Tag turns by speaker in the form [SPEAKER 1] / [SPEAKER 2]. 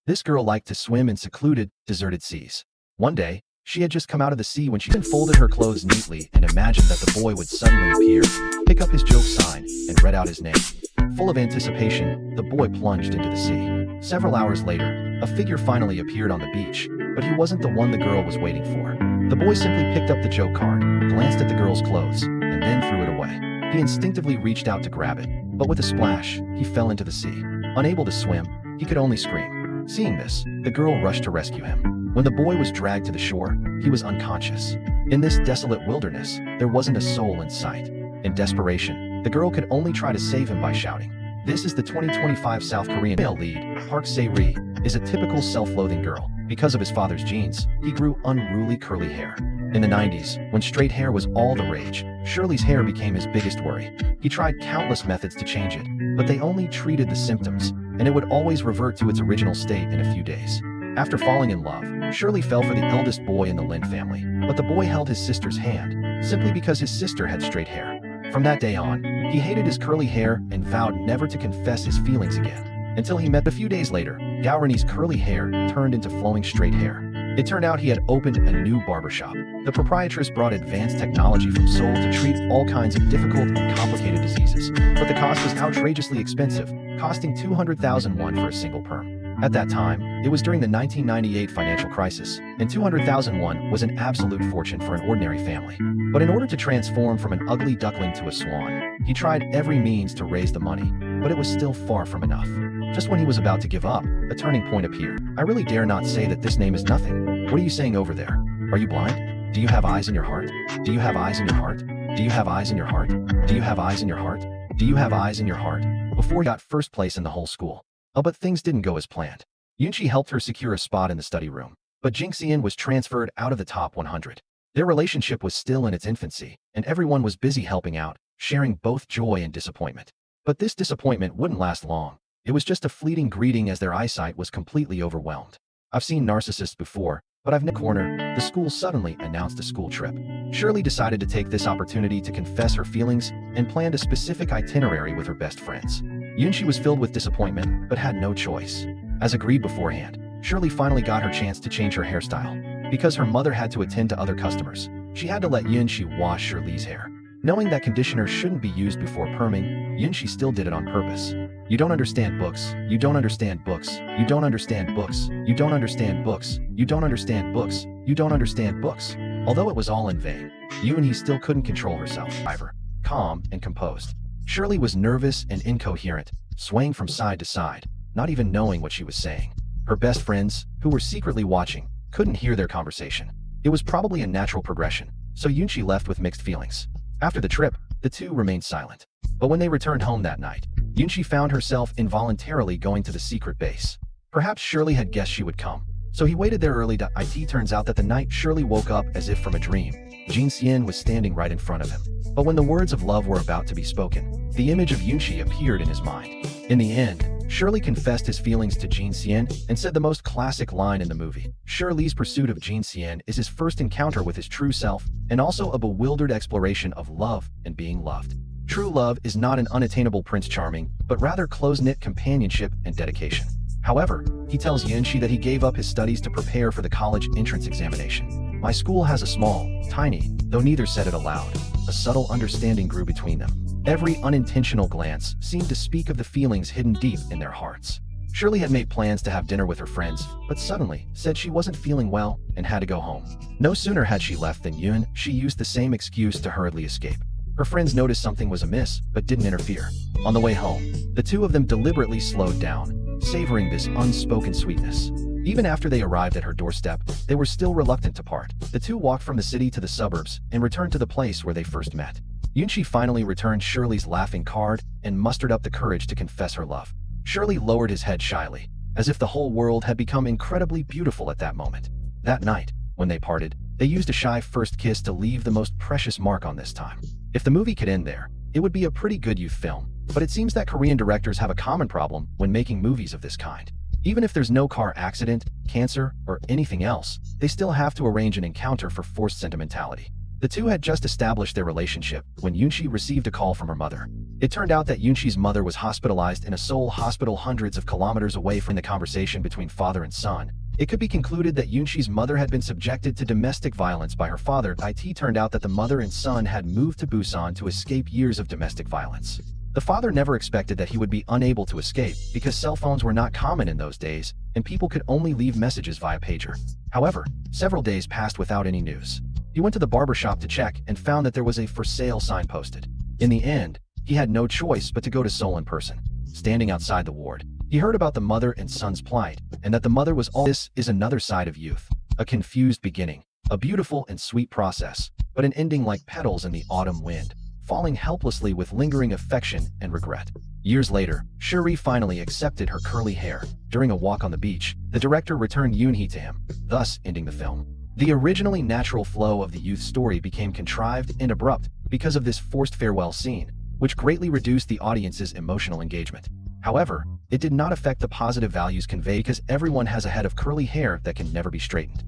[SPEAKER 1] This girl liked to swim in secluded, deserted seas. One day, she had just come out of the sea when she folded her clothes neatly and imagined that the boy would suddenly appear, pick up his joke sign, and read out his name. Full of anticipation, the boy plunged into the sea. Several hours later, a figure finally appeared on the beach, but he wasn't the one the girl was waiting for. The boy simply picked up the joke card, glanced at the girl's clothes, and then threw it away. He instinctively reached out to grab it, but with a splash, he fell into the sea. Unable to swim, he could only scream. Seeing this, the girl rushed to rescue him. When the boy was dragged to the shore, he was unconscious. In this desolate wilderness, there wasn't a soul in sight. In desperation, the girl could only try to save him by shouting. This is the 2025 South Korean male lead. Park Se-ri is a typical self-loathing girl. Because of his father's genes, he grew unruly curly hair. In the 90s, when straight hair was all the rage, Shirley's hair became his biggest worry. He tried countless methods to change it, but they only treated the symptoms, and it would always revert to its original state in a few days. After falling in love, Shirley fell for the eldest boy in the Lin family, but the boy held his sister's hand, simply because his sister had straight hair. From that day on, he hated his curly hair and vowed never to confess his feelings again. Until he met a few days later, Gaurani's curly hair turned into flowing straight hair. It turned out he had opened a new barbershop. The proprietress brought advanced technology from Seoul to treat all kinds of difficult and complicated diseases, but the cost was outrageously expensive, costing 200,000 won for a single perm. At that time, it was during the 1998 financial crisis, and 200,000 won was an absolute fortune for an ordinary family. But in order to transform from an ugly duckling to a swan, he tried every means to raise the money, but it was still far from enough. Just when he was about to give up, a turning point appeared. I really dare not say that this name is nothing. What are you saying over there? Are you blind? Do you have eyes in your heart? Do you have eyes in your heart? Do you have eyes in your heart? Do you have eyes in your heart? Do you have eyes in your heart? Before he got first place in the whole school. Oh, but things didn't go as planned. Yoonchi helped her secure a spot in the study room, but Jing Xian was transferred out of the top 100. Their relationship was still in its infancy, and everyone was busy helping out, sharing both joy and disappointment. But this disappointment wouldn't last long. It was just a fleeting greeting as their eyesight was completely overwhelmed. I've seen narcissists before, but I've never corner. The school suddenly announced a school trip. Shirley decided to take this opportunity to confess her feelings and planned a specific itinerary with her best friends. Yoonchi was filled with disappointment, but had no choice. As agreed beforehand, Shirley finally got her chance to change her hairstyle. Because her mother had to attend to other customers, she had to let Yoonchi wash Shirley's hair. Knowing that conditioner shouldn't be used before perming, Yoonchi still did it on purpose. You don't understand books. You don't understand books. You don't understand books. You don't understand books. You don't understand books. You don't understand books. Although it was all in vain, Yoonhee still couldn't control herself. However, calm and composed, Shirley was nervous and incoherent, swaying from side to side, not even knowing what she was saying. Her best friends, who were secretly watching, couldn't hear their conversation. It was probably a natural progression, so Yoonchi left with mixed feelings. After the trip, the two remained silent. But when they returned home that night, Yoonchi found herself involuntarily going to the secret base. Perhaps Shirley had guessed she would come, so he waited there early. It turns out that the night Shirley woke up as if from a dream, Jin Xian was standing right in front of him. But when the words of love were about to be spoken, the image of Yoonchi appeared in his mind. In the end, Shirley confessed his feelings to Jin Xian and said the most classic line in the movie. Shirley's pursuit of Jin Xian is his first encounter with his true self, and also a bewildered exploration of love and being loved. True love is not an unattainable Prince Charming, but rather close-knit companionship and dedication. However, he tells Yoonchi that he gave up his studies to prepare for the college entrance examination. My school has a small, tiny, though neither said it aloud, a subtle understanding grew between them. Every unintentional glance seemed to speak of the feelings hidden deep in their hearts. Shirley had made plans to have dinner with her friends, but suddenly said she wasn't feeling well and had to go home. No sooner had she left than she used the same excuse to hurriedly escape. Her friends noticed something was amiss, but didn't interfere. On the way home, the two of them deliberately slowed down, savoring this unspoken sweetness. Even after they arrived at her doorstep, they were still reluctant to part. The two walked from the city to the suburbs and returned to the place where they first met. Yoonchi finally returned Shirley's laughing card and mustered up the courage to confess her love. Shirley lowered his head shyly, as if the whole world had become incredibly beautiful at that moment. That night, when they parted, they used a shy first kiss to leave the most precious mark on this time. If the movie could end there, it would be a pretty good youth film, but it seems that Korean directors have a common problem when making movies of this kind. Even if there's no car accident, cancer, or anything else, they still have to arrange an encounter for forced sentimentality. The two had just established their relationship when Yoonshi received a call from her mother. It turned out that Yoonshi's mother was hospitalized in a Seoul hospital hundreds of kilometers away. From the conversation between father and son, it could be concluded that Yoonshi's mother had been subjected to domestic violence by her father. It turned out that the mother and son had moved to Busan to escape years of domestic violence. The father never expected that he would be unable to escape because cell phones were not common in those days, and people could only leave messages via pager. However, several days passed without any news. He went to the barber shop to check and found that there was a for sale sign posted. In the end, he had no choice but to go to Seoul in person. Standing outside the ward, he heard about the mother and son's plight, and that the mother was all. This is another side of youth. A confused beginning, a beautiful and sweet process, but an ending like petals in the autumn wind, falling helplessly with lingering affection and regret. Years later, Shuri finally accepted her curly hair. During a walk on the beach, the director returned Yoonhee to him, thus ending the film. The originally natural flow of the youth story became contrived and abrupt because of this forced farewell scene, which greatly reduced the audience's emotional engagement. However, it did not affect the positive values conveyed because everyone has a head of curly hair that can never be straightened.